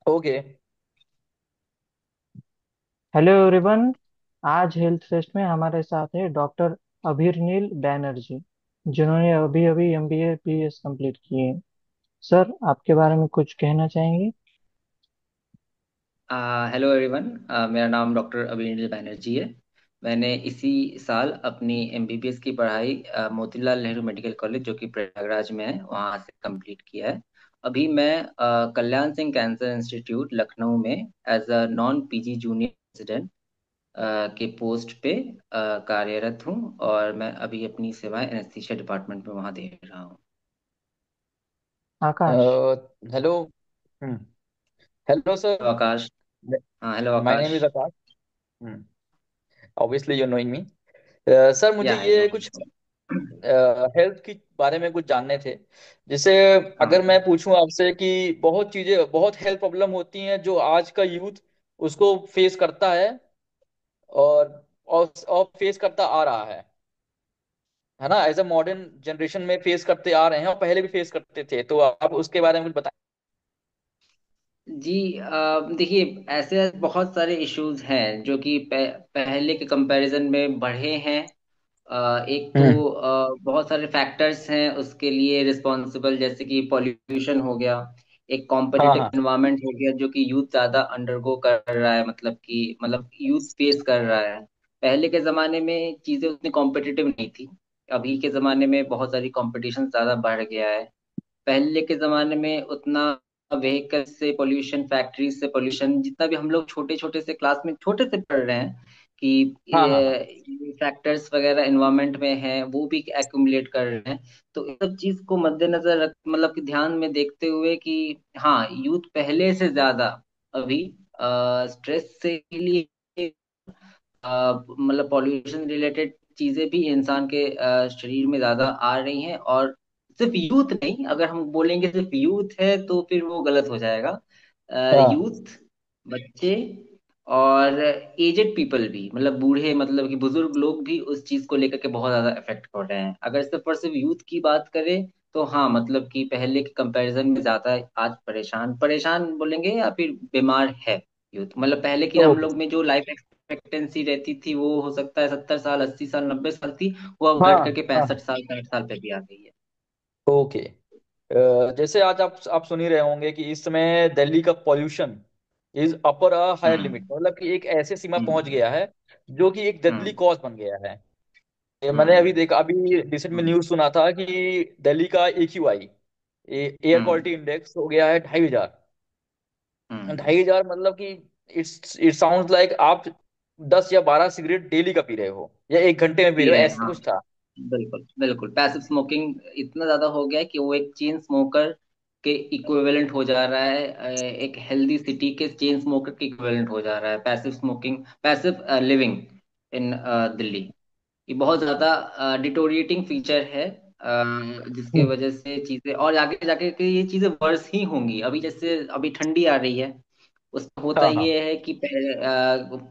Okay. Hello everyone. आज health fest में हमारे साथ है डॉक्टर अभिरनील बैनर्जी, जिन्होंने अभी अभी एमबीए बीएस कंप्लीट किए हैं। सर, आपके बारे में कुछ कहना चाहेंगे? Hello everyone. मेरा नाम डॉक्टर अभिनील बैनर्जी है। मैंने इसी साल अपनी एमबीबीएस की पढ़ाई मोतीलाल नेहरू मेडिकल कॉलेज जो कि प्रयागराज में है वहाँ से कंप्लीट किया है। अभी मैं कल्याण सिंह कैंसर इंस्टीट्यूट लखनऊ में as a non PG junior resident के पोस्ट पे कार्यरत हूँ। और मैं अभी अपनी सेवाएं एनेस्थीसिया डिपार्टमेंट में वहाँ दे रहा हूँ। आकाश। हेलो। Hello sir. हाँ। हेलो आकाश। सर। हाँ, hello my name Akash. Is Akash. Obviously you knowing me. Sir, मुझे या आई नो। ये कुछ हेल्थ के बारे में कुछ जानने थे। जैसे हाँ। अगर मैं पूछूं आपसे कि बहुत चीजें, बहुत हेल्थ प्रॉब्लम होती हैं जो आज का यूथ उसको फेस करता है, और फेस करता आ रहा है ना, एज अ मॉडर्न जनरेशन में फेस करते आ रहे हैं और पहले भी फेस करते थे, तो आप उसके बारे में कुछ बताएं। जी, देखिए, ऐसे बहुत सारे इश्यूज हैं जो कि पहले के कंपैरिजन में बढ़े हैं। एक तो हम्म। बहुत सारे फैक्टर्स हैं उसके लिए रिस्पॉन्सिबल, जैसे कि पॉल्यूशन हो गया, एक हाँ कॉम्पिटिटिव हाँ। एनवायरनमेंट हो गया जो कि यूथ ज्यादा अंडरगो कर रहा है, मतलब यूथ फेस कर रहा है। पहले के जमाने में चीजें उतनी कॉम्पिटिटिव नहीं थी। अभी के जमाने में बहुत सारी कंपटीशन ज्यादा बढ़ गया है। पहले के जमाने में उतना व्हीकल से पोल्यूशन, फैक्ट्री से पोल्यूशन, जितना भी हम लोग छोटे छोटे से क्लास में छोटे से पढ़ रहे हैं कि हाँ हाँ हाँ। ये फैक्टर्स वगैरह एनवायरनमेंट में हैं, वो भी एक्यूमुलेट कर रहे हैं। तो इस सब चीज को मद्देनजर रख, मतलब कि ध्यान में देखते हुए कि हाँ, यूथ पहले से ज्यादा अभी स्ट्रेस से लिए, मतलब पॉल्यूशन रिलेटेड चीजें भी इंसान के शरीर में ज्यादा आ रही हैं। और सिर्फ यूथ नहीं, अगर हम बोलेंगे सिर्फ यूथ है तो फिर वो गलत हो जाएगा। हाँ यूथ, बच्चे और एजेड पीपल भी, मतलब बूढ़े, मतलब कि बुजुर्ग लोग भी उस चीज को लेकर के बहुत ज्यादा इफेक्ट कर रहे हैं। अगर सिर्फ और सिर्फ यूथ की बात करें तो हाँ, मतलब कि पहले के कंपैरिजन में ज्यादा आज परेशान परेशान बोलेंगे या फिर बीमार है यूथ। मतलब पहले की हम ओके। लोग में जो लाइफ एक्सपेक्टेंसी रहती थी वो हो सकता है 70 साल, 80 साल, 90 साल थी, वो अब हाँ घट करके हाँ। 65 साल, 60 साल पे भी आ गई है। ओके। जैसे आज आप सुन ही रहे होंगे कि इस समय दिल्ली का pollution is upper a higher limit, hmm. मतलब कि एक ऐसे सीमा पहुंच हम्म। गया है जो कि एक डेडली हम्म। कॉज बन गया है। ये मैंने हम्म। अभी देखा, अभी रिसेंट में हम्म। न्यूज सुना था कि दिल्ली का AQI, एयर हम्म। क्वालिटी इंडेक्स, हो गया है 2,500। हम्म। 2,500 मतलब कि इट साउंड लाइक आप 10 या 12 सिगरेट डेली का पी रहे हो या एक घंटे में पी पी रहे रहे हो, हैं, ऐसा हाँ। कुछ था। बिल्कुल बिल्कुल, पैसिव स्मोकिंग इतना ज्यादा हो गया है कि वो एक चेन स्मोकर के इक्विवेलेंट हो जा रहा है। एक हेल्दी सिटी के चेन स्मोकर के इक्विवेलेंट हो जा रहा है passive smoking, passive living in Delhi. ये बहुत ज्यादा डिटोरिएटिंग फीचर है, जिसके हम्म। वजह से चीजें और आगे जाके के ये चीजें वर्स ही होंगी। अभी जैसे अभी ठंडी आ रही है, उसमें होता हाँ हाँ। ये है कि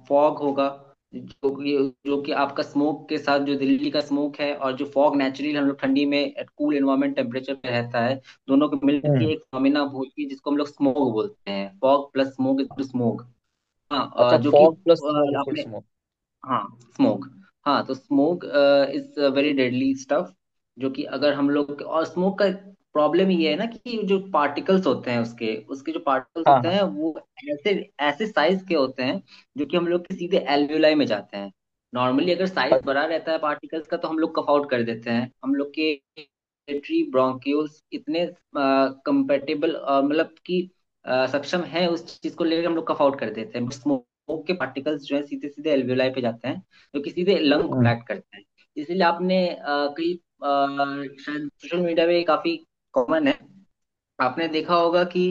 फॉग होगा, जो कि आपका स्मोक के साथ, जो दिल्ली का स्मोक है और जो फॉग नेचुरली हम लोग ठंडी में कूल एनवायरमेंट टेम्परेचर पे रहता है, दोनों को मिलकर हम्म। एक फिनोमेना होती है जिसको हम लोग स्मोक बोलते हैं। Fog plus smoke is smoke. हाँ, अच्छा, जो कि फॉग प्लस स्मोक इक्वल आपने, स्मोक। हाँ, स्मोक। हाँ, तो smoke is very deadly stuff, जो कि अगर हम लोग, और स्मोक का प्रॉब्लम ये है ना कि जो पार्टिकल्स होते हैं उसके उसके जो पार्टिकल्स हाँ होते हाँ। हैं वो ऐसे ऐसे साइज के होते हैं जो कि हम लोग के सीधे एल्वियोलाई में जाते हैं। नॉर्मली अगर साइज बड़ा रहता है पार्टिकल्स का तो हम लोग कफ आउट कर देते हैं। हम लोग के रेस्पिरेटरी ब्रोंक्यूल्स इतने कंपेटेबल, मतलब कि सक्षम है उस चीज को लेकर हम लोग कफ आउट कर देते हैं। स्मोक के पार्टिकल्स जो है सीधे सीधे एल्वियोलाई पे जाते हैं, जो कि सीधे लंग को हम्म। अट्रैक्ट करते हैं। इसीलिए आपने कई शायद सोशल मीडिया पे काफी कॉमन है, आपने देखा होगा कि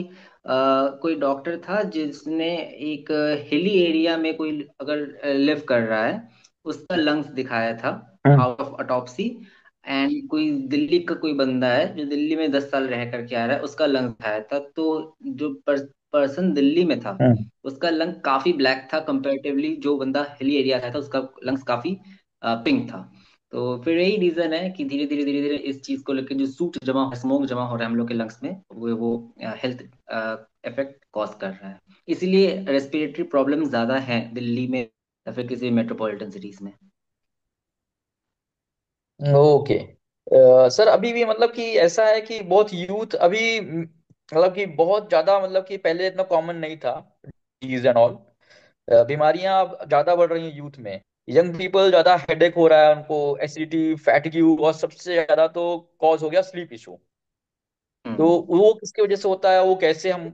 कोई डॉक्टर था जिसने एक हिली एरिया में कोई अगर लिव कर रहा है, उसका लंग्स दिखाया था hmm. Out of autopsy. And कोई दिल्ली का कोई बंदा है जो दिल्ली में 10 साल रह करके आ रहा है, उसका लंग्स दिखाया था। तो जो पर्सन दिल्ली में था, हम्म। उसका लंग काफी ब्लैक था कंपेरेटिवली, जो बंदा हिली एरिया का था उसका लंग्स काफी पिंक था। तो फिर यही रीजन है कि धीरे धीरे इस चीज को लेकर जो सूट जमा स्मोक जमा हो रहा है हम लोग के लंग्स में, वो हेल्थ इफेक्ट कॉज कर रहा है। इसीलिए रेस्पिरेटरी प्रॉब्लम ज्यादा है दिल्ली में या फिर किसी मेट्रोपॉलिटन सिटीज में। ओके। सर अभी भी मतलब कि ऐसा है कि बहुत यूथ अभी मतलब कि बहुत ज्यादा मतलब कि पहले इतना कॉमन नहीं था डिजीज एंड ऑल, बीमारियां अब ज्यादा बढ़ रही हैं यूथ में। यंग पीपल ज्यादा हेडेक हो रहा है उनको, एसिडिटी, फैटिग्यू, और सबसे ज्यादा तो कॉज हो गया स्लीप इशू। तो हम्म। वो किसकी वजह से होता है, वो कैसे हम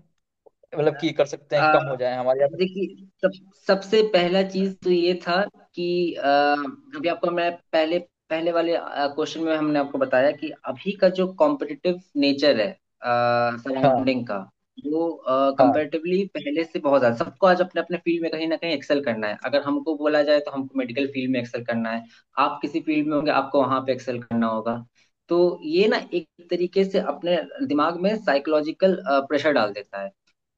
मतलब कि कर सकते हैं आ, कम हो जाए हमारे यहाँ पे? देखिए, सबसे पहला चीज तो ये था कि अभी आपको मैं पहले पहले वाले क्वेश्चन में हमने आपको बताया कि अभी का जो कॉम्पिटिटिव नेचर है हाँ सराउंडिंग का, वो हाँ कंपैरेटिवली पहले से बहुत ज्यादा, सबको आज अपने अपने फील्ड में कहीं ना कहीं एक्सेल करना है। अगर हमको बोला जाए तो हमको मेडिकल फील्ड में एक्सेल करना है, आप किसी फील्ड में होंगे आपको वहां पे एक्सेल करना होगा। तो ये ना एक तरीके से अपने दिमाग में साइकोलॉजिकल प्रेशर डाल देता है।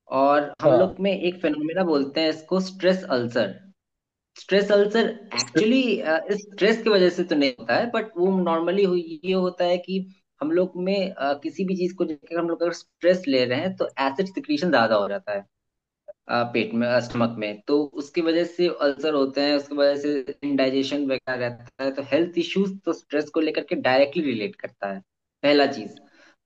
और हम हाँ। लोग में एक फेनोमेना बोलते हैं इसको, stress ulcer. Stress ulcer actually इस स्ट्रेस की वजह से तो नहीं होता है, बट वो नॉर्मली ये होता है कि हम लोग में किसी भी चीज को लेकर हम लोग अगर स्ट्रेस ले रहे हैं तो एसिड सिक्रीशन ज्यादा हो जाता है पेट में, स्टमक में, तो उसकी वजह से अल्सर होते हैं, उसकी वजह से इंडाइजेशन वगैरह रहता है। तो हेल्थ इश्यूज तो स्ट्रेस को लेकर के डायरेक्टली रिलेट करता है, पहला चीज।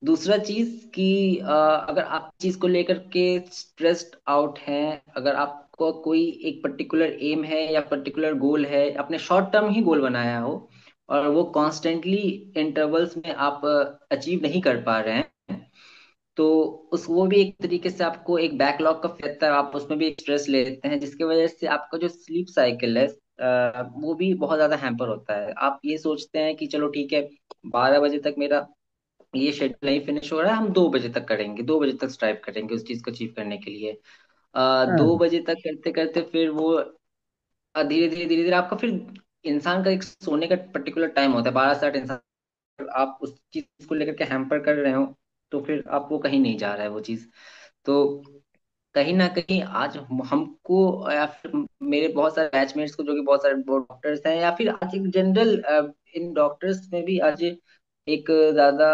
दूसरा चीज कि अगर आप चीज को लेकर के स्ट्रेस्ड आउट हैं, अगर आपको कोई एक पर्टिकुलर एम है या पर्टिकुलर गोल है, आपने शॉर्ट टर्म ही गोल बनाया हो और वो कॉन्स्टेंटली इंटरवल्स में आप अचीव नहीं कर पा रहे हैं, तो उस वो भी एक तरीके से आपको एक बैकलॉग का रहता है, आप उसमें भी एक स्ट्रेस लेते हैं, जिसकी वजह से आपका जो स्लीप साइकिल है वो भी बहुत ज्यादा हैम्पर होता है। आप ये सोचते हैं कि चलो ठीक है, 12 बजे तक मेरा ये शेड्यूल नहीं फिनिश हो रहा है, हम 2 बजे तक करेंगे, 2 बजे तक स्ट्राइव करेंगे उस चीज को अचीव करने के लिए। दो हम्म बजे तक करते करते फिर वो धीरे धीरे आपका फिर इंसान का एक सोने का पर्टिकुलर टाइम होता है, 12 से 8 इंसान, आप उस चीज को लेकर के हैम्पर कर रहे हो तो फिर आपको कहीं नहीं जा रहा है वो चीज। तो कहीं ना कहीं आज हमको या फिर मेरे बहुत सारे बैचमेट्स को जो कि बहुत सारे डॉक्टर्स हैं, या फिर आज एक जनरल इन डॉक्टर्स में भी आज एक ज्यादा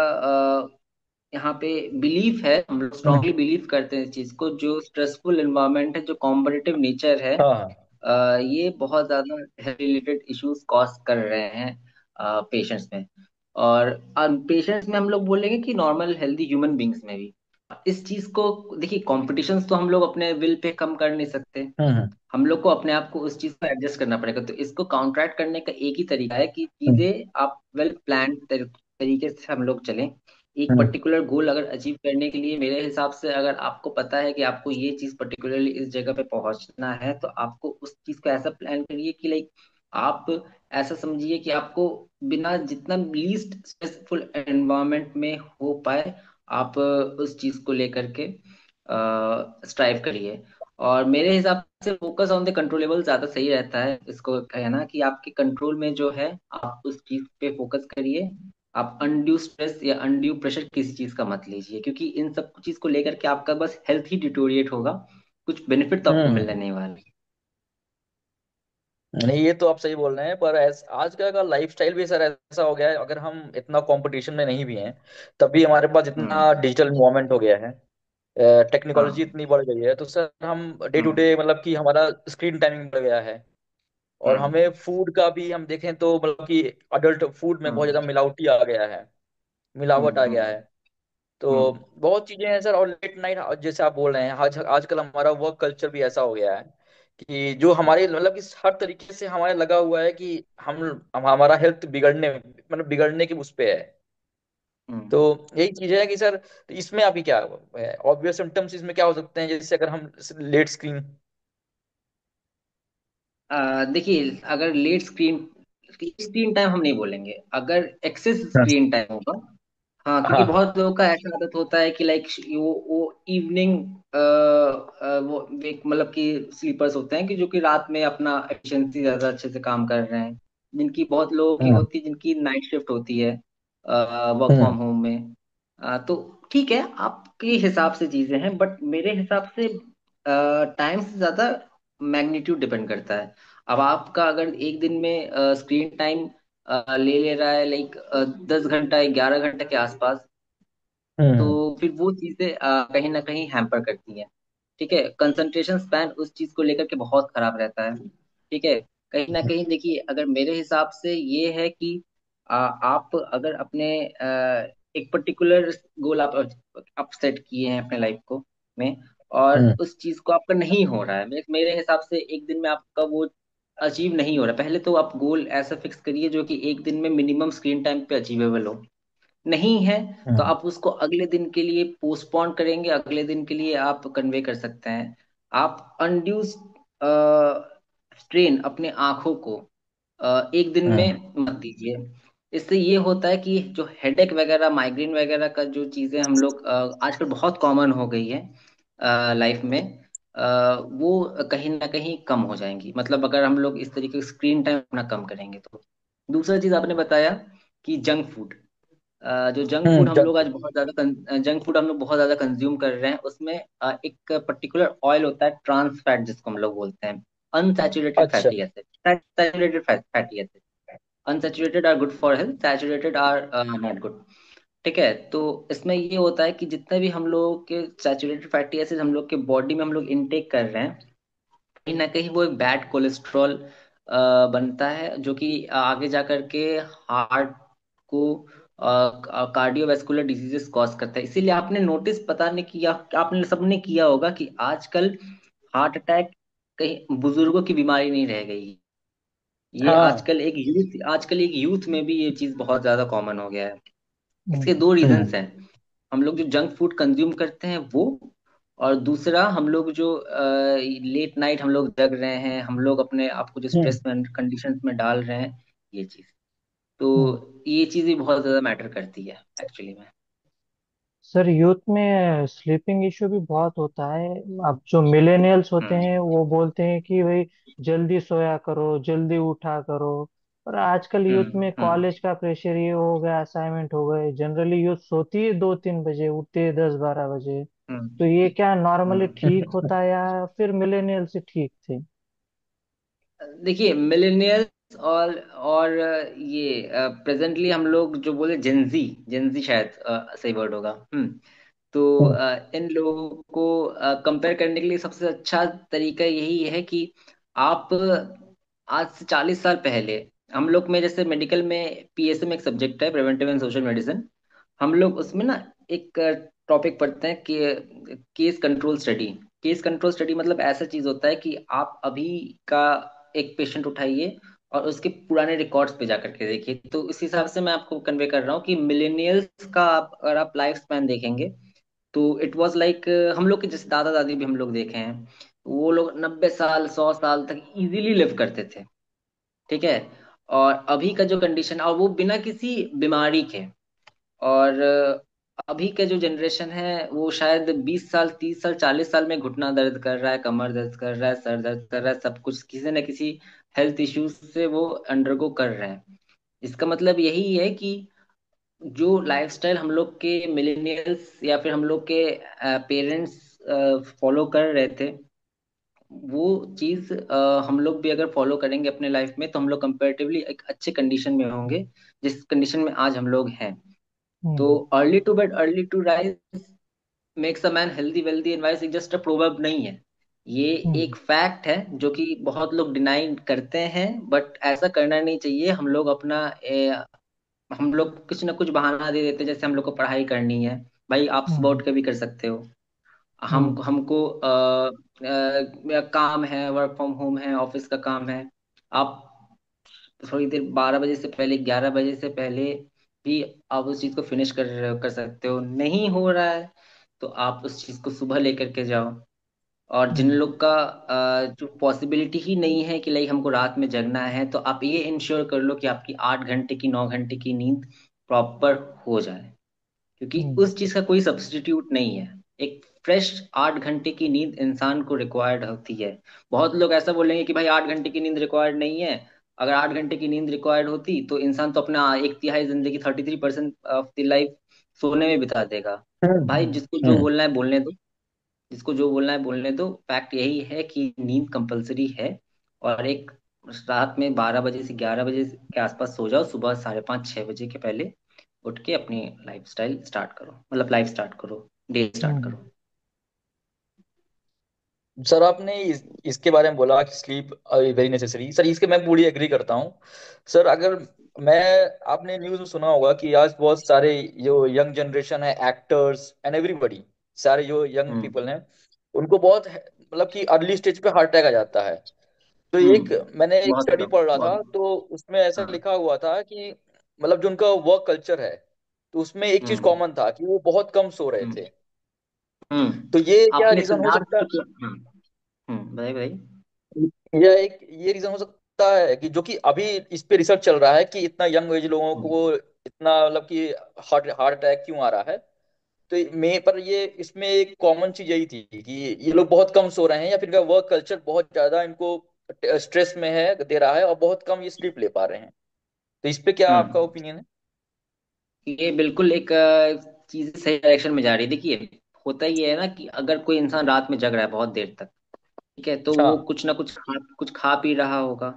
यहाँ पे बिलीफ है, हम लोग हम्म। स्ट्रांगली बिलीव करते हैं इस चीज को, जो स्ट्रेसफुल एनवायरनमेंट है, जो कॉम्पिटिटिव नेचर है, हाँ हाँ। ये बहुत ज्यादा रिलेटेड इश्यूज कॉज कर रहे हैं पेशेंट्स में। और पेशेंट्स में हम लोग बोलेंगे कि नॉर्मल हेल्दी ह्यूमन बींग्स में भी इस चीज को, देखिए कॉम्पिटिशन्स तो हम लोग अपने विल पे कम कर नहीं सकते, हम्म हम लोग को अपने आप को उस चीज पर एडजस्ट करना पड़ेगा। तो इसको काउंटरैक्ट करने का एक ही तरीका है कि हम्म चीजें आप वेल प्लान तरीके से हम लोग चलें। एक हम्म पर्टिकुलर गोल अगर अचीव करने के लिए, मेरे हिसाब से अगर आपको पता है कि आपको ये चीज पर्टिकुलरली इस जगह पे पहुंचना है, तो आपको उस चीज को ऐसा प्लान करिए कि लाइक आप ऐसा समझिए कि आपको बिना जितना लीस्ट स्ट्रेसफुल एनवायरनमेंट में हो पाए, आप उस चीज को लेकर के स्ट्राइव करिए। और मेरे हिसाब से फोकस ऑन द कंट्रोलेबल ज्यादा सही रहता है, इसको कहना कि आपके कंट्रोल में जो है आप उस चीज पे फोकस करिए। आप अनड्यू स्ट्रेस या अनड्यू प्रेशर किसी चीज का मत लीजिए, क्योंकि इन सब चीज को लेकर के आपका बस हेल्थ ही डिटोरिएट होगा, कुछ बेनिफिट तो आपको मिलने हम्म। नहीं वाले। नहीं, ये तो आप सही बोल रहे हैं, पर आजकल का लाइफस्टाइल भी सर ऐसा हो गया है, अगर हम इतना कंपटीशन में नहीं भी हैं तब भी हमारे पास इतना हम्म। डिजिटल इन्वायरमेंट हो गया है, टेक्नोलॉजी हाँ। इतनी बढ़ गई है, तो सर हम डे टू हम्म। डे मतलब कि हमारा स्क्रीन टाइमिंग बढ़ गया है। और हम्म। हमें फूड का भी हम देखें तो मतलब कि अडल्ट फूड में बहुत हम्म। ज्यादा मिलावटी आ गया है, मिलावट आ गया हम्म। है। तो हम्म। बहुत चीजें हैं सर। और लेट नाइट जैसे आप बोल रहे हैं, आज आजकल हमारा वर्क कल्चर भी ऐसा हो गया है कि जो हमारे मतलब कि हर तरीके से हमारे लगा हुआ है कि हमारा हेल्थ बिगड़ने मतलब बिगड़ने की उस पे है। तो हम्म। यही चीज है कि सर, तो इसमें अभी क्या है ऑब्वियस सिम्टम्स इसमें क्या हो सकते हैं, जैसे अगर हम लेट स्क्रीन? देखिए, अगर लेट स्क्रीन स्क्रीन टाइम हम नहीं बोलेंगे, अगर एक्सेस हाँ स्क्रीन टाइम होगा। हाँ, क्योंकि हाँ। बहुत लोगों का ऐसा आदत होता है कि लाइक वो इवनिंग वो एक मतलब कि स्लीपर्स होते हैं कि जो कि रात में अपना एफिशिएंसी ज्यादा अच्छे से काम कर रहे हैं, जिनकी बहुत लोगों की हम्म होती है जिनकी नाइट शिफ्ट होती है वर्क फ्रॉम हम्म होम में। तो ठीक है, आपके हिसाब से चीजें हैं, बट मेरे हिसाब से टाइम से ज्यादा मैग्नीट्यूड डिपेंड करता है। अब आपका अगर एक दिन में स्क्रीन टाइम ले ले रहा है लाइक 10 घंटा 11 घंटे के आसपास, हम्म। तो फिर वो चीजें कहीं ना कहीं हैम्पर करती हैं। ठीक है, कंसंट्रेशन स्पैन उस चीज को लेकर के बहुत खराब रहता है। ठीक है, कहीं ना कहीं देखिए, अगर मेरे हिसाब से ये है कि आप अगर अपने एक पर्टिकुलर गोल आप सेट किए हैं अपने लाइफ को में, और हम्म। उस चीज को आपका नहीं हो रहा है, मेरे हिसाब से एक दिन में आपका वो अचीव नहीं हो रहा, पहले तो आप गोल ऐसा फिक्स करिए जो कि एक दिन में मिनिमम स्क्रीन टाइम पे अचीवेबल हो। नहीं है तो हम्म। आप उसको अगले दिन के लिए पोस्टपोन करेंगे, अगले दिन के लिए आप कन्वे कर सकते हैं। आप अनड्यूस स्ट्रेन अपने आंखों को एक दिन हम्म। में मत दीजिए। इससे ये होता है कि जो हेडेक वगैरह माइग्रेन वगैरह का जो चीजें हम लोग आजकल बहुत कॉमन हो गई है लाइफ में, वो कहीं ना कहीं कम हो जाएंगी, मतलब अगर हम लोग इस तरीके से स्क्रीन टाइम अपना कम करेंगे तो। दूसरा चीज आपने बताया कि जंक फूड, जो जंक फूड हम जंक लोग आज फूड। बहुत ज्यादा जंक फूड हम लोग बहुत ज्यादा कंज्यूम कर रहे हैं, उसमें एक पर्टिकुलर ऑयल होता है ट्रांस फैट जिसको हम लोग बोलते हैं, अनसैचुरेटेड अच्छा। Fatty acid, saturated fatty acid. Unsaturated are good for health, saturated are not good. ठीक है, तो इसमें ये होता है कि जितने भी हम लोग के सैचुरेटेड फैटी एसिड हम लोग के बॉडी में हम लोग इनटेक कर रहे हैं, कहीं ना कहीं वो एक बैड कोलेस्ट्रॉल बनता है, जो कि आगे जा करके हार्ट को कार्डियोवैस्कुलर डिजीजेस कॉज करता है। इसीलिए आपने नोटिस पता नहीं किया, आपने सबने किया होगा कि आजकल हार्ट अटैक कहीं बुजुर्गों की बीमारी नहीं रह गई। ये हाँ। आजकल एक यूथ में भी ये चीज बहुत ज्यादा कॉमन हो गया है। हम्म। इसके दो हम्म। रीजंस हैं, हम लोग जो जंक फूड कंज्यूम करते हैं वो, और दूसरा हम लोग जो लेट नाइट हम लोग जग रहे हैं, हम लोग अपने आप को जो हम्म। स्ट्रेस में कंडीशंस में डाल रहे हैं, ये चीज। तो हम्म। ये चीज भी बहुत ज्यादा मैटर करती है एक्चुअली में। सर, यूथ में स्लीपिंग इशू भी बहुत होता है। अब जो मिलेनियल्स होते हम्म हैं वो बोलते हैं कि भाई जल्दी सोया करो, जल्दी उठा करो। और आजकल यूथ में हम्म कॉलेज का प्रेशर ये हो गया, असाइनमेंट हो गए, जनरली यूथ सोती है 2-3 बजे, उठती है 10-12 बजे। हम्म तो ये क्या नॉर्मली ठीक हम्म। होता है या फिर मिलेनियल से ठीक थे? देखिए, मिलेनियल्स और ये प्रेजेंटली हम लोग जो बोले जेंजी, जेंजी शायद सही वर्ड होगा। तो हम्म। इन लोगों को कंपेयर करने के लिए सबसे अच्छा तरीका यही है कि आप आज से 40 साल पहले हम लोग में, जैसे मेडिकल में पीएसए में एक सब्जेक्ट है, प्रिवेंटिव एंड सोशल मेडिसिन, हम लोग उसमें ना एक टॉपिक पढ़ते हैं कि case control study. Case control study मतलब ऐसा चीज होता है कि आप अभी का एक पेशेंट उठाइए और उसके पुराने रिकॉर्ड्स पे जा करके देखिए। तो इस हिसाब से मैं आपको कन्वे कर रहा हूँ कि मिलेनियल्स का आप अगर आप लाइफ स्पैन देखेंगे, तो इट वाज लाइक हम लोग के जैसे दादा दादी भी हम लोग देखे हैं, वो लोग 90 साल 100 साल तक इजीली लिव करते थे। ठीक है, और अभी का जो कंडीशन, और वो बिना किसी बीमारी के, और अभी का जो जनरेशन है वो शायद 20 साल 30 साल 40 साल में घुटना दर्द कर रहा है, कमर दर्द कर रहा है, सर दर्द कर रहा है, सब कुछ किसी न किसी हेल्थ इश्यूज से वो अंडरगो कर रहे हैं। इसका मतलब यही है कि जो लाइफस्टाइल हम लोग के मिलेनियल्स या फिर हम लोग के पेरेंट्स फॉलो कर रहे थे, वो चीज हम लोग भी अगर फॉलो करेंगे अपने लाइफ में, तो हम लोग कंपेरेटिवली एक अच्छे कंडीशन में होंगे, जिस कंडीशन में आज हम लोग हैं। तो hmm. Early to bed early to rise makes a man healthy wealthy and wise, just a proverb नहीं है, ये हम्म। एक फैक्ट है जो कि बहुत लोग डिनाई करते हैं, बट ऐसा करना नहीं चाहिए। हम लोग अपना हम लोग कुछ ना कुछ बहाना दे देते हैं, जैसे हम लोग को पढ़ाई करनी है, भाई आप सुबह हम्म। उठ के भी कर सकते हो। हम हम्म। हमको काम है, वर्क फ्रॉम होम है, ऑफिस का काम है, आप थोड़ी देर 12 बजे से पहले 11 बजे से पहले भी आप उस चीज को फिनिश कर सकते हो। नहीं हो रहा है तो आप उस चीज को सुबह लेकर के जाओ। और जिन हम्म। लोग का जो पॉसिबिलिटी ही नहीं है कि लाइक हमको रात में जगना है, तो आप ये इंश्योर कर लो कि आपकी 8 घंटे की 9 घंटे की नींद प्रॉपर हो जाए, क्योंकि हम्म। उस चीज का कोई सब्स्टिट्यूट नहीं है। एक फ्रेश 8 घंटे की नींद इंसान को रिक्वायर्ड होती है। बहुत लोग ऐसा बोलेंगे कि भाई 8 घंटे की नींद रिक्वायर्ड नहीं है। अगर 8 घंटे की नींद रिक्वायर्ड होती तो इंसान तो अपना एक तिहाई जिंदगी 33% ऑफ द लाइफ सोने में बिता देगा। भाई हम्म। जिसको जो हम्म। बोलना है बोलने दो, जिसको जो बोलना है बोलने दो। फैक्ट यही है कि नींद कंपलसरी है, और एक रात में 12 बजे से 11 बजे के आसपास सो जाओ, सुबह 5:30 6 बजे के पहले उठ के अपनी लाइफस्टाइल स्टार्ट करो, मतलब लाइफ स्टार्ट करो, डे स्टार्ट हम्म। करो। सर आपने इसके बारे में बोला कि स्लीप वेरी नेसेसरी, सर इसके मैं पूरी एग्री करता हूँ। सर अगर मैं, आपने न्यूज़ में सुना होगा कि आज बहुत सारे जो यंग जनरेशन है, एक्टर्स एंड एवरीबडी, सारे जो यंग हम्म। पीपल हैं, उनको बहुत मतलब कि अर्ली स्टेज पे हार्ट अटैक आ जाता है। तो एक, हम्म। मैंने एक बहुत स्टडी लोग पढ़ रहा था, बहुत। तो उसमें ऐसा हाँ। लिखा हुआ था कि मतलब जो उनका वर्क कल्चर है, तो उसमें एक चीज हम्म। कॉमन था कि वो बहुत कम सो रहे थे। हम्म। तो ये क्या आपने रीजन हो सकता सिद्धार्थ हाँ। बताइए बताइए। है, या एक ये रीजन हो सकता है कि जो कि अभी इस पे रिसर्च चल रहा है कि इतना यंग एज लोगों हम्म। को इतना मतलब कि हार्ट हार्ट अटैक क्यों आ रहा है। तो मैं पर ये इसमें एक कॉमन चीज यही थी कि ये लोग बहुत कम सो रहे हैं, या फिर इनका वर्क कल्चर बहुत ज्यादा इनको स्ट्रेस में है, दे रहा है, और बहुत कम ये स्लीप ले पा रहे हैं। तो इस पे क्या आपका हम्म। ओपिनियन है? ये बिल्कुल एक चीज सही डायरेक्शन में जा रही है। देखिए, होता ये है ना कि अगर कोई इंसान रात में जग रहा है बहुत देर तक, ठीक है, तो वो हाँ। कुछ खा पी रहा होगा,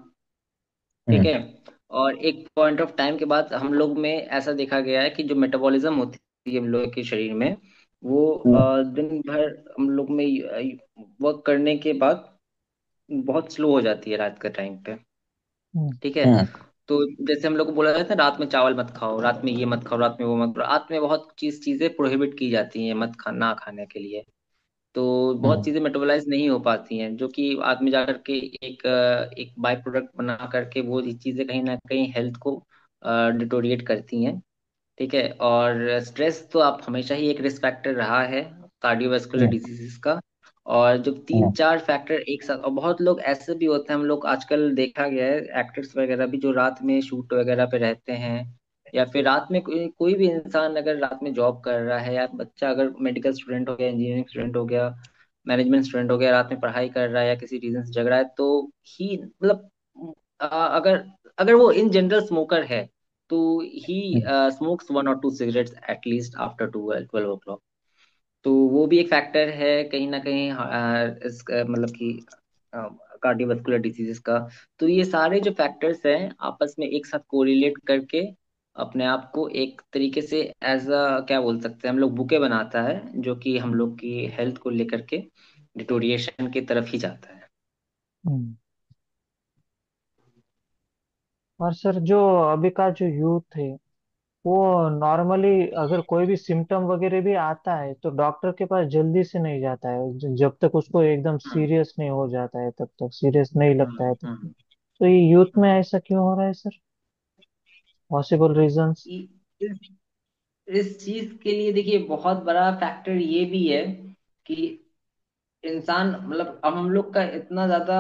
ठीक हम्म। है। और एक पॉइंट ऑफ टाइम के बाद हम लोग में ऐसा देखा गया है कि जो मेटाबॉलिज्म होती है हम लोग के शरीर में, वो दिन भर हम लोग में वर्क करने के बाद बहुत स्लो हो जाती है रात के टाइम पे, हम्म। ठीक है। हम्म। तो जैसे हम लोग को बोला जाता है रात में चावल मत खाओ, रात में ये मत खाओ, रात में वो मत खाओ, रात में बहुत चीजें प्रोहिबिट की जाती हैं मत खाना खाने के लिए। तो बहुत हम्म। चीजें मेटाबोलाइज नहीं हो पाती हैं, जो कि आदमी जाकर के एक बाय प्रोडक्ट बना करके वो ये चीजें कहीं ना कहीं हेल्थ को डिटोरिएट करती हैं, ठीक है। और स्ट्रेस तो आप हमेशा ही एक रिस्क फैक्टर रहा है कार्डियोवास्कुलर हम्म। डिजीजेस का। और जो तीन हम्म। चार फैक्टर एक साथ, और बहुत लोग ऐसे भी होते हैं, हम लोग आजकल देखा गया है एक्टर्स वगैरह भी जो रात में शूट वगैरह पे रहते हैं, या फिर रात में कोई भी इंसान अगर रात में जॉब कर रहा है, या बच्चा अगर मेडिकल स्टूडेंट हो गया, इंजीनियरिंग स्टूडेंट हो गया, मैनेजमेंट स्टूडेंट हो गया, रात में पढ़ाई कर रहा है या किसी रीजन से जग रहा है, तो ही मतलब अगर अगर वो इन जनरल स्मोकर है, तो ही hmm. Smokes 1 or 2 cigarettes at least after 12 o'clock। तो वो भी एक फैक्टर है कहीं ना कहीं इस मतलब कि कार्डियोवास्कुलर डिजीजेस का। तो ये सारे जो फैक्टर्स हैं आपस में एक साथ कोरिलेट करके अपने आप को एक तरीके से एज अ क्या बोल सकते हैं हम लोग, बुके बनाता है, जो कि हम लोग की हेल्थ को लेकर के डिटोरिएशन की तरफ ही जाता है। हम्म। और सर जो अभी का जो यूथ है, वो नॉर्मली अगर कोई भी सिम्टम वगैरह भी आता है तो डॉक्टर के पास जल्दी से नहीं जाता है, जब तक उसको एकदम हम्म। सीरियस नहीं हो जाता है, तब तक सीरियस नहीं लगता है तब तक। हम्म। तो ये यूथ में हम्म। ऐसा क्यों हो रहा है सर? Possible reasons? इस इस चीज के लिए देखिए बहुत बड़ा फैक्टर ये भी है कि इंसान मतलब अब हम लोग का इतना ज्यादा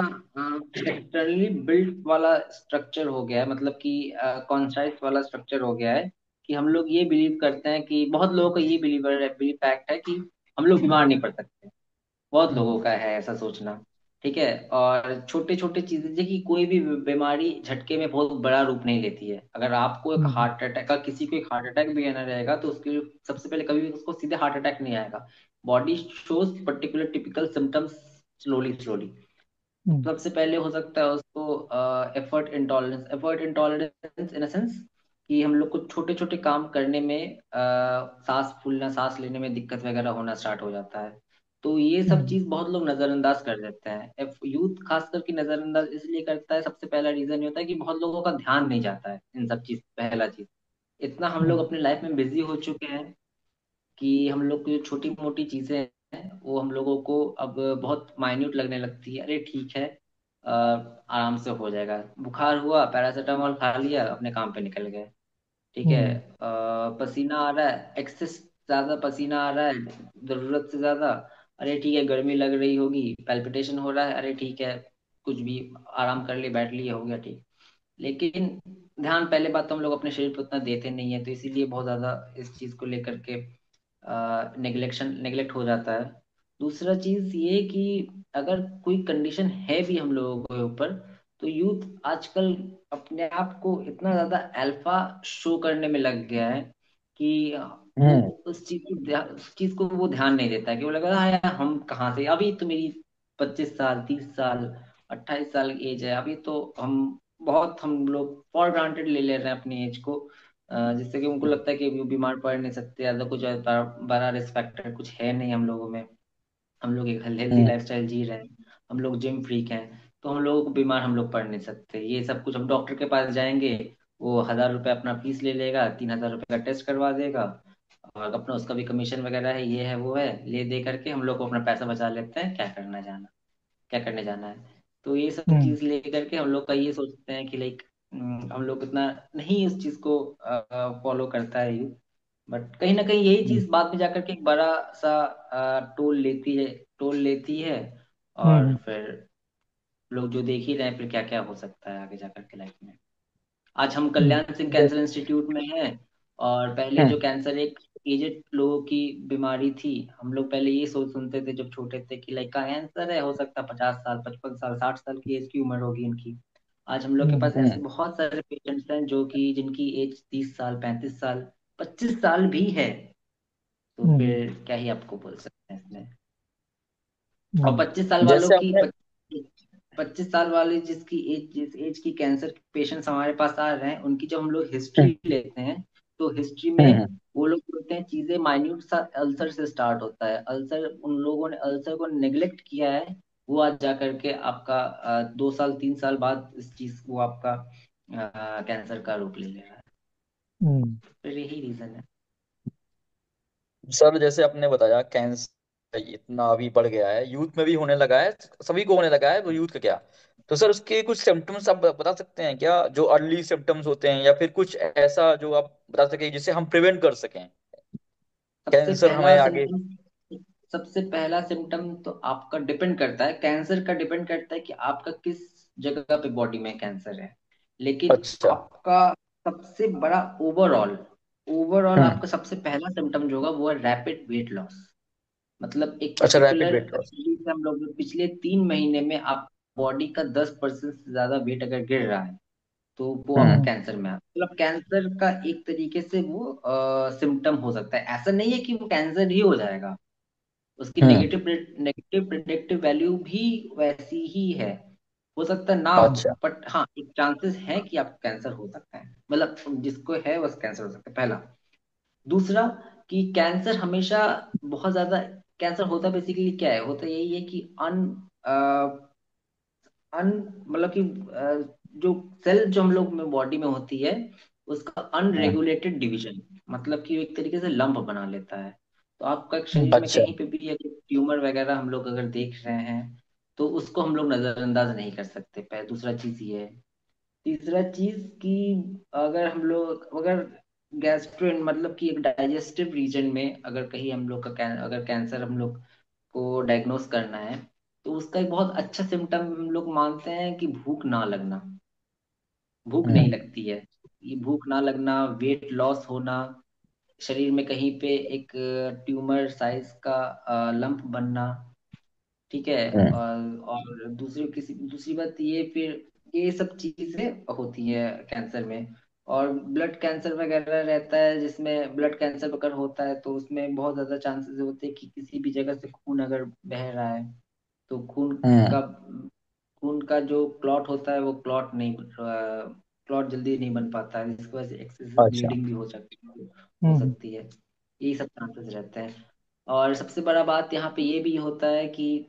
एक्सटर्नली बिल्ट वाला स्ट्रक्चर हो गया है, मतलब कि कॉन्ट्रास्ट वाला स्ट्रक्चर हो गया है, कि हम लोग ये बिलीव करते हैं कि बहुत लोगों का ये बिलीव फैक्ट है कि हम लोग बीमार नहीं पड़ सकते। बहुत हम्म। लोगों का है ऐसा सोचना, ठीक है। और छोटे छोटे चीजें जैसे कि कोई भी बीमारी झटके में बहुत बड़ा रूप नहीं लेती है। अगर आपको एक हम्म। हार्ट अटैक का, किसी को एक हार्ट अटैक भी आना रहेगा, तो उसके लिए सबसे पहले कभी भी उसको सीधे हार्ट अटैक नहीं आएगा। Body shows particular typical symptoms slowly slowly. Hmm. सबसे पहले हो सकता है उसको एफर्ट इंटॉलरेंस इन सेंस कि हम लोग को छोटे छोटे काम करने में सांस फूलना, सांस लेने में दिक्कत वगैरह होना स्टार्ट हो जाता है। तो ये सब हम्म। चीज बहुत लोग नजरअंदाज कर देते हैं, यूथ खास करके नजरअंदाज इसलिए करता है। सबसे पहला रीजन ये होता है कि बहुत लोगों का ध्यान नहीं जाता है इन सब चीज, पहला चीज इतना हम लोग हम्म। अपने लाइफ में बिजी हो चुके हैं कि हम लोग की जो छोटी मोटी चीजें हैं वो हम लोगों को अब बहुत माइन्यूट लगने लगती है। अरे ठीक है, आराम से हो जाएगा, बुखार हुआ पैरासीटामोल खा लिया अपने काम पे निकल गए, ठीक है। हम्म। पसीना आ रहा है, एक्सेस ज्यादा पसीना आ रहा है, जरूरत से ज्यादा, अरे ठीक है गर्मी लग रही होगी, पैल्पिटेशन हो रहा है, अरे ठीक है कुछ भी, आराम कर लिए बैठ लिए हो गया ठीक। लेकिन ध्यान पहले बात तो हम लोग अपने शरीर पर उतना देते नहीं है, तो इसीलिए बहुत ज्यादा इस चीज को लेकर के नेग्लेक्ट हो जाता है। दूसरा चीज ये कि अगर कोई कंडीशन है भी हम लोगों के ऊपर, तो यूथ आजकल अपने आप को इतना ज्यादा अल्फा शो करने में लग गया है कि वो हम्म। उस चीज को वो ध्यान नहीं देता है, कि वो लगा है यार हम कहाँ से, अभी तो मेरी 25 साल 30 साल 28 साल की एज है अभी, तो हम लोग फॉर ग्रांटेड ले ले रहे हैं अपनी एज को। जिससे कि उनको हम्म। लगता है कि वो बीमार पड़ नहीं सकते, ज्यादा कुछ ज्यादा बड़ा रिस्क फैक्टर कुछ है नहीं हम लोगों में। हम लोग एक हेल्थी हम्म। लाइफस्टाइल जी रहे हैं, हम लोग जिम फ्रीक हैं, तो हम लोगों को बीमार हम लोग पड़ नहीं सकते। ये सब कुछ हम डॉक्टर के पास जाएंगे, वो 1,000 रुपये अपना फीस ले लेगा, 3,000 रुपये का टेस्ट करवा देगा, और अपना उसका भी कमीशन वगैरह है, ये है वो है, ले दे करके हम लोग को अपना पैसा बचा लेते हैं। क्या करने जाना है। तो ये सब हम्म। चीज लेकर के हम लोग का ये सोचते हैं कि लाइक हम लोग इतना नहीं इस चीज को फॉलो करता है यूथ। बट कहीं ना कहीं यही हम्म। चीज बाद में जाकर के एक बड़ा सा टोल लेती है। और हम्म। फिर लोग जो देख ही रहे हैं फिर क्या क्या हो सकता है आगे जाकर के लाइफ में। आज हम कल्याण सिंह कैंसर जैसे। इंस्टीट्यूट में हैं, और पहले हम्म। जो कैंसर एक एजेड लोगों की बीमारी थी, हम लोग पहले ये सोच सुनते थे जब छोटे थे कि लाइक कैंसर है, हो सकता है 50 साल 55 साल 60 साल की एज की उम्र होगी इनकी। आज हम लोग के पास हम्म। ऐसे बहुत सारे पेशेंट्स हैं जो कि जिनकी एज 30 साल 35 साल 25 साल भी है। तो हम्म। फिर क्या ही आपको बोल सकते हैं इसमें। और हम्म। 25 साल वालों जैसे की आपने। 25 साल वाले जिस एज की कैंसर पेशेंट्स हमारे पास आ रहे हैं, उनकी जब हम लोग हिस्ट्री हम्म। लेते हैं, तो हिस्ट्री हम्म। में वो लोग बोलते हैं चीजें माइन्यूट सा अल्सर से स्टार्ट होता है। अल्सर उन लोगों ने अल्सर को नेग्लेक्ट किया है, वो आज जा करके आपका 2 साल 3 साल बाद इस चीज वो आपका कैंसर का रूप ले ले रहा है। हम्म। फिर यही रीजन है। सर जैसे आपने बताया कैंसर इतना अभी बढ़ गया है, यूथ में भी होने लगा है, सभी को होने लगा है, वो यूथ का क्या। तो सर उसके कुछ सिम्टम्स आप बता सकते हैं क्या, जो अर्ली सिम्टम्स होते हैं, या फिर कुछ ऐसा जो आप बता सकें जिससे हम प्रिवेंट कर सकें सबसे कैंसर पहला हमें आगे। सिम्टम सबसे पहला सिम्टम तो आपका डिपेंड करता है, कैंसर का डिपेंड करता है कि आपका किस जगह पे बॉडी में कैंसर है। लेकिन अच्छा। आपका सबसे बड़ा ओवरऑल ओवरऑल हम्म। आपका सबसे पहला सिम्टम जो होगा वो है रैपिड वेट लॉस। मतलब एक अच्छा, रैपिड पर्टिकुलर वेट लॉस। हम लोग पिछले 3 महीने में आप बॉडी का 10% से ज्यादा वेट अगर गिर रहा है, तो वो आपको हम्म। हम्म कैंसर में मतलब कैंसर का एक तरीके से वो सिम्टम हो सकता है। ऐसा नहीं है कि वो कैंसर ही हो जाएगा, उसकी हम्म। नेगेटिव प्रिडिक्टिव वैल्यू भी वैसी ही है। हो सकता है ना हो, अच्छा। बट हाँ एक चांसेस है कि आपको कैंसर हो सकता है, मतलब जिसको है बस कैंसर हो सकता है पहला। दूसरा कि कैंसर हमेशा बहुत ज्यादा कैंसर होता बेसिकली क्या है, होता यही है कि अन मतलब कि जो सेल जो हम लोग में बॉडी में होती है, उसका हम्म। अनरेगुलेटेड डिवीजन, मतलब कि वो एक तरीके से लंप बना लेता है। तो आपका शरीर में अच्छा। कहीं पे भी अगर ट्यूमर वगैरह हम लोग अगर देख रहे हैं, तो उसको हम लोग नजरअंदाज नहीं कर सकते। पहले दूसरा चीज ये है। तीसरा चीज कि अगर गैस्ट्रो मतलब कि एक डाइजेस्टिव रीजन में अगर कहीं हम लोग का अगर कैंसर हम लोग को डायग्नोस करना है, तो उसका एक बहुत अच्छा सिम्टम हम लोग मानते हैं कि भूख ना लगना। भूख नहीं हम्म। लगती है, ये भूख ना लगना, वेट लॉस होना, शरीर में कहीं पे एक ट्यूमर साइज का लंप बनना। ठीक है। हम्म। और दूसरी बात ये फिर ये सब चीजें होती है कैंसर में। और ब्लड कैंसर वगैरह रहता है, जिसमें ब्लड कैंसर अगर होता है तो उसमें बहुत ज्यादा चांसेस होते हैं कि किसी भी जगह से खून अगर बह रहा है, तो हम्म। खून का जो क्लॉट होता है वो क्लॉट जल्दी नहीं बन पाता है, जिसकी वजह से एक्सेसिव अच्छा। ब्लीडिंग भी हो हम्म। सकती है। यही सब चांसेस रहते हैं। और सबसे बड़ा बात यहाँ पे ये भी होता है कि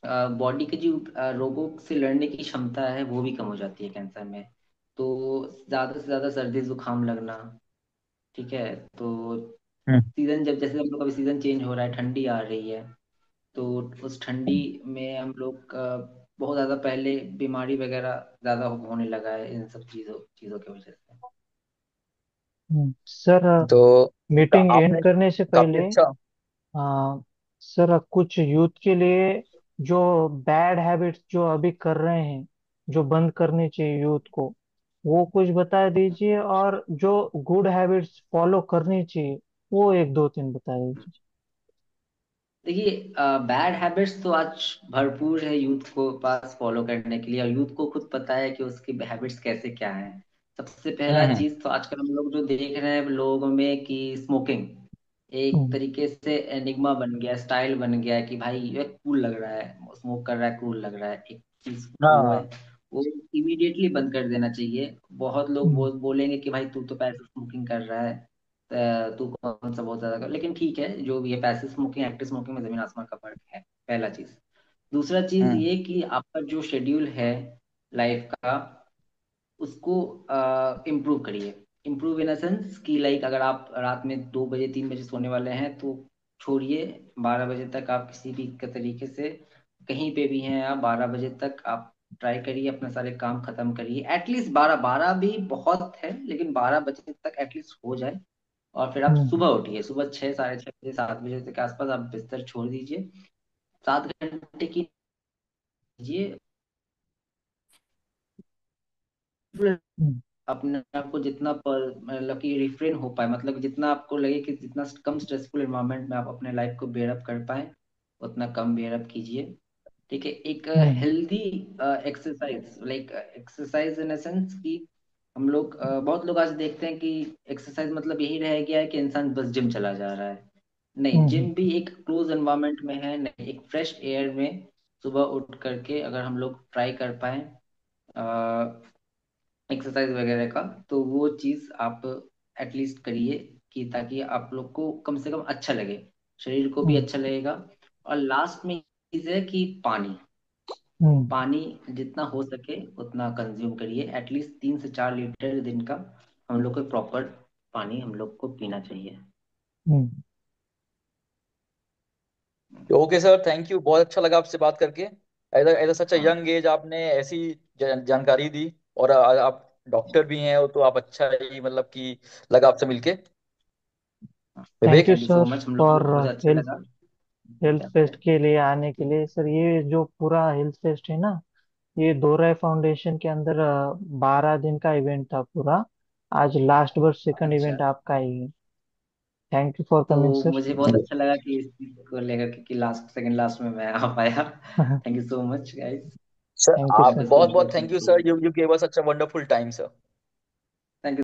बॉडी की जो रोगों से लड़ने की क्षमता है वो भी कम हो जाती है कैंसर में। तो ज्यादा से ज्यादा सर्दी जुकाम लगना। ठीक है। तो हम्म। सीजन जब जैसे हम लोग अभी सीजन चेंज हो रहा है, ठंडी आ रही है, तो उस ठंडी में हम लोग का बहुत ज्यादा पहले बीमारी वगैरह ज्यादा होने लगा है इन सब चीजों चीजों की वजह से। सर, तो मीटिंग एंड आपने करने से काफी पहले, अच्छा। सर कुछ यूथ के लिए जो बैड हैबिट्स जो अभी कर रहे हैं, जो बंद करनी चाहिए यूथ को, वो कुछ बता दीजिए, और जो गुड हैबिट्स फॉलो करनी चाहिए वो एक दो तीन बता दीजिए। देखिए, बैड हैबिट्स तो आज भरपूर है यूथ को पास फॉलो करने के लिए, और यूथ को खुद पता है कि उसकी हैबिट्स कैसे क्या हैं। सबसे पहला हम्म। चीज तो आजकल हम लोग जो देख रहे हैं लोगों में कि स्मोकिंग। एक हम्म, तरीके से एनिग्मा बन गया, स्टाइल बन गया कि भाई ये कूल लग रहा है, स्मोक कर रहा है, कूल लग रहा है, एक चीज वो है। हाँ। वो इमीडिएटली बंद कर देना चाहिए। बहुत लोग हम्म, बोलेंगे कि भाई तू तो पैसिव स्मोकिंग कर रहा है, तू कौन सा बहुत ज्यादा कर, लेकिन ठीक है, जो भी है, पैसिव स्मोकिंग एक्टिव स्मोकिंग में जमीन आसमान का फर्क है, पहला चीज। दूसरा चीज हम्म। ये कि आपका जो शेड्यूल है लाइफ का, उसको इम्प्रूव करिए। इम्प्रूव इन सेंस कि लाइक अगर आप रात में 2 बजे 3 बजे सोने वाले हैं तो छोड़िए, 12 बजे तक आप किसी भी तरीके से कहीं पे भी हैं आप, 12 बजे तक आप ट्राई करिए, अपने सारे काम खत्म करिए, एटलीस्ट 12, 12 भी बहुत है लेकिन 12 बजे तक एटलीस्ट हो जाए। और फिर आप हम्म, सुबह उठिए, सुबह 6, साढ़े 6 बजे, 7 बजे के आसपास आप बिस्तर छोड़ दीजिए, 7 घंटे की कीजिए। हम्म, अपने आप को जितना मतलब कि रिफ्रेन हो पाए, मतलब कि जितना आपको लगे कि जितना कम स्ट्रेसफुल एनवायरनमेंट में आप अपने लाइफ को बेयरअप कर पाए, उतना कम बेयरअप कीजिए। ठीक है, एक hmm, healthy exercise, like exercise in sense कि हम लोग बहुत लोग आज देखते हैं कि एक्सरसाइज मतलब यही रह गया है कि इंसान बस जिम चला जा रहा है। नहीं, हम्म, जिम भी एक क्लोज एनवायरनमेंट में है, नहीं, एक फ्रेश एयर में सुबह उठ करके अगर हम लोग ट्राई कर पाए एक्सरसाइज वगैरह का, तो वो चीज आप एटलीस्ट करिए, कि ताकि आप लोग को कम से कम अच्छा लगे, शरीर को भी हम्म, अच्छा लगेगा। और लास्ट में चीज है कि पानी, हम्म, पानी जितना हो सके उतना कंज्यूम करिए, एटलीस्ट 3 से 4 लीटर दिन का हम लोग को प्रॉपर पानी हम लोग को पीना चाहिए। हम्म। ओके सर, थैंक यू, बहुत अच्छा लगा आपसे बात करके। एज एज सच अ हाँ यंग एज आपने ऐसी जानकारी दी। और आप डॉक्टर भी हैं, तो आप अच्छा ही मतलब कि लगा आपसे मिलके। Thank Vivek. You thank you so sir much, हम लोग को फॉर भी बहुत अच्छा हेल्थ लगा। हेल्थ फेस्ट के लिए आने के लिए सर। ये जो पूरा हेल्थ फेस्ट है ना, ये दो राय फाउंडेशन के अंदर 12 दिन का इवेंट था पूरा। आज लास्ट वर्ष सेकंड अच्छा, इवेंट आपका ही है। थैंक यू फॉर तो कमिंग सर। मुझे बहुत अच्छा लगा कि इस चीज को लेकर के कि लास्ट सेकंड लास्ट में मैं आ पाया। Thank you so much guys. Sir thank you आप सर। दिस बहुत वाज बहुत thank good you too sir, you you gave us such a wonderful time sir.